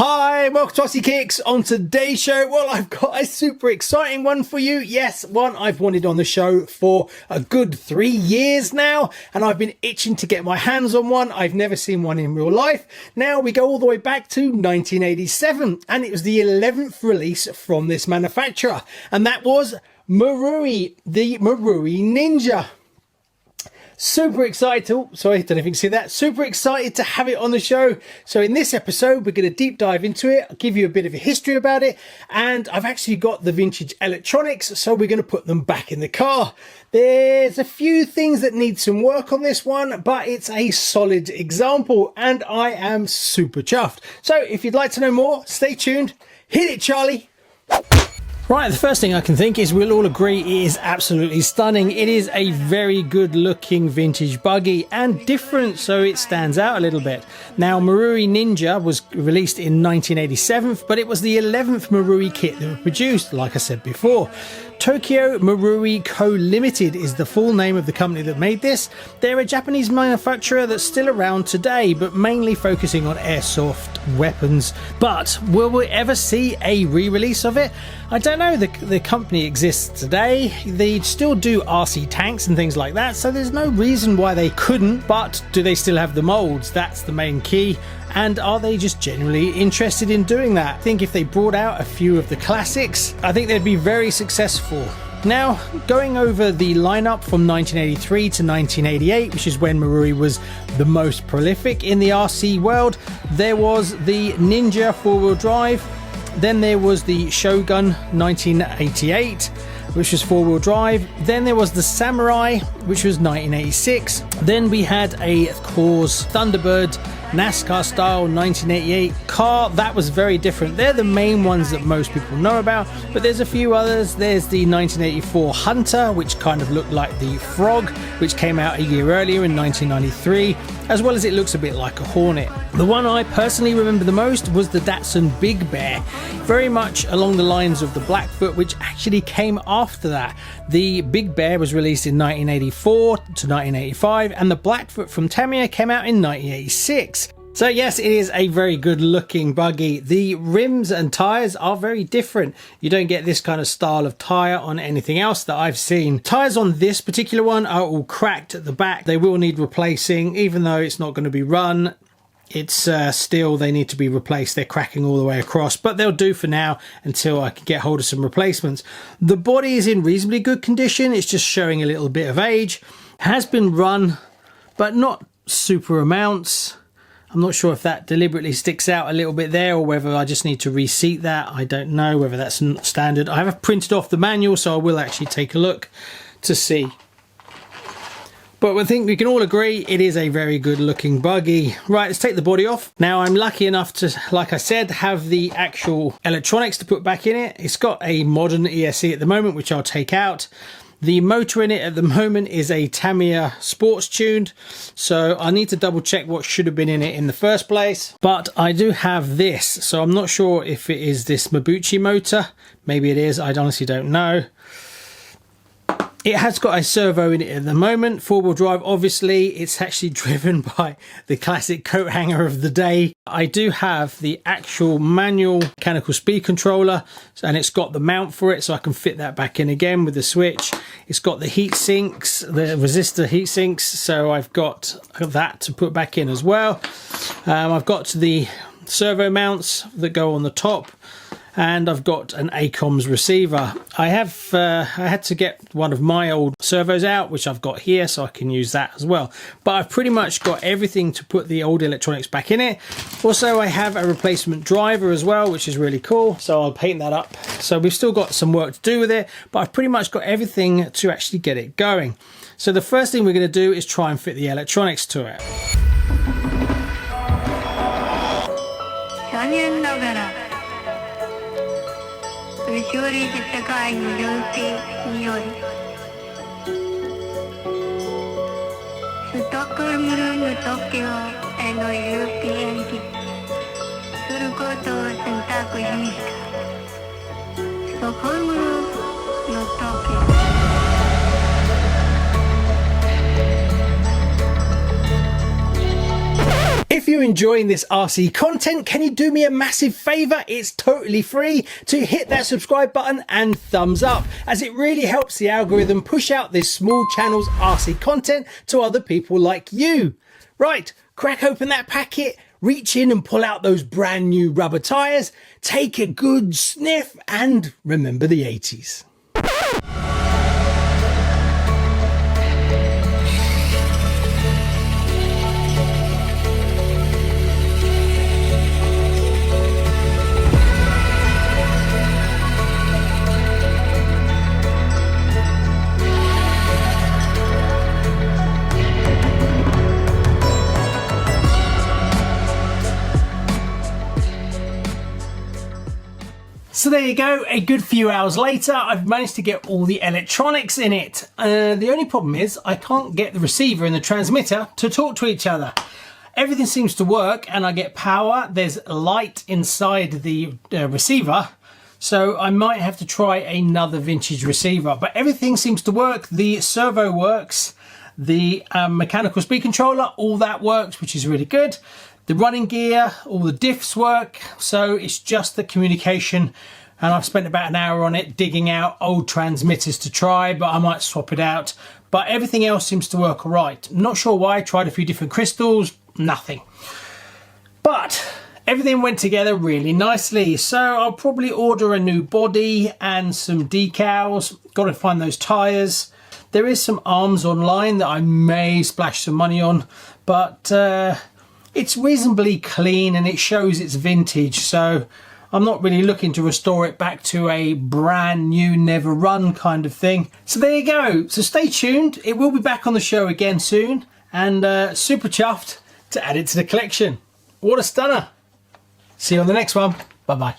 Hi, welcome to RCKicks. On today's show, well, I've got a super exciting one for you. Yes, one I've wanted on the show for a good 3 years now, and I've been itching to get my hands on one. I've never seen one in real life. Now we go all the way back to 1987, and it was the 11th release from this manufacturer, and that was Marui, the Marui Ninja. Super excited, sorry, don't know if you can see that. Super excited to have it on the show. So in this episode, we're going to deep dive into it. I'll give you a bit of a history about it. And I've actually got the vintage electronics, so we're going to put them back in the car. There's a few things that need some work on this one, but it's a solid example, and I am super chuffed. So if you'd like to know more, stay tuned. Hit it, Charlie. Right, the first thing I can think is we'll all agree it is absolutely stunning. It is a very good looking vintage buggy and different, so it stands out a little bit. Now, Marui Ninja was released in 1987, but it was the 11th Marui kit that was produced, like I said before. Tokyo Marui Co. Limited is the full name of the company that made this. They're a Japanese manufacturer that's still around today, but mainly focusing on airsoft weapons. But will we ever see a re-release of it? I don't know. The company exists today. They still do RC tanks and things like that, so there's no reason why they couldn't. But do they still have the molds? That's the main key. And are they just genuinely interested in doing that? I think if they brought out a few of the classics, I think they'd be very successful. Now, going over the lineup from 1983 to 1988, which is when Marui was the most prolific in the RC world, there was the Ninja 4-wheel drive, then there was the Shogun 1988, which was 4-wheel drive, then there was the Samurai, which was 1986, then we had a Cause Thunderbird NASCAR style 1988 car. That was very different. They're the main ones that most people know about, but there's a few others. There's the 1984 Hunter, which kind of looked like the Frog, which came out a year earlier in 1993, as well as it looks a bit like a Hornet. The one I personally remember the most was the Datsun Big Bear, very much along the lines of the Blackfoot, which actually came after that. The Big Bear was released in 1984 to 1985, and the Blackfoot from Tamiya came out in 1986. So yes, it is a very good looking buggy. The rims and tyres are very different. You don't get this kind of style of tyre on anything else that I've seen. Tyres on this particular one are all cracked at the back. They will need replacing, even though it's not going to be run. It's still, they need to be replaced. They're cracking all the way across, but they'll do for now until I can get hold of some replacements. The body is in reasonably good condition. It's just showing a little bit of age. Has been run, but not super amounts. I'm not sure if that deliberately sticks out a little bit there or whether I just need to reseat that. I don't know whether that's standard. I have printed off the manual, so I will actually take a look to see. But I think we can all agree it is a very good looking buggy. Right, let's take the body off. Now, I'm lucky enough to, like I said, have the actual electronics to put back in it. It's got a modern ESC at the moment, which I'll take out. The motor in it at the moment is a Tamiya sports tuned, so I need to double check what should have been in it in the first place. But I do have this, so I'm not sure if it is this Mabuchi motor. Maybe it is, I honestly don't know. It has got a servo in it at the moment, 4-wheel drive. Obviously, it's actually driven by the classic coat hanger of the day. I do have the actual manual mechanical speed controller, and it's got the mount for it, so I can fit that back in again with the switch. It's got the heat sinks, the resistor heat sinks, so I've got that to put back in as well. I've got the servo mounts that go on the top, and I've got an ACOMS receiver. I had to get one of my old servos out, which I've got here, so I can use that as well. But I've pretty much got everything to put the old electronics back in it. Also, I have a replacement driver as well, which is really cool, so I'll paint that up. So we've still got some work to do with it, but I've pretty much got everything to actually get it going. So the first thing we're going to do is try and fit the electronics to it. If you're enjoying this RC content, can you do me a massive favour? It's totally free to hit that subscribe button and thumbs up, as it really helps the algorithm push out this small channel's RC content to other people like you. Right, crack open that packet, reach in and pull out those brand new rubber tyres, take a good sniff and remember the 80s. So there you go, a good few hours later, I've managed to get all the electronics in it. The only problem is I can't get the receiver and the transmitter to talk to each other. Everything seems to work and I get power. There's light inside the receiver, so I might have to try another vintage receiver. But everything seems to work. The servo works, the mechanical speed controller, all that works, which is really good. The running gear, all the diffs work, so it's just the communication, and I've spent about an hour on it digging out old transmitters to try, but I might swap it out. But everything else seems to work all right. I'm not sure why. I tried a few different crystals, nothing. But everything went together really nicely, so I'll probably order a new body and some decals. Got to find those tyres. There is some arms online that I may splash some money on, but it's reasonably clean and it shows it's vintage, so I'm not really looking to restore it back to a brand new, never run kind of thing. So there you go. So stay tuned. It will be back on the show again soon, and super chuffed to add it to the collection. What a stunner. See you on the next one. Bye-bye.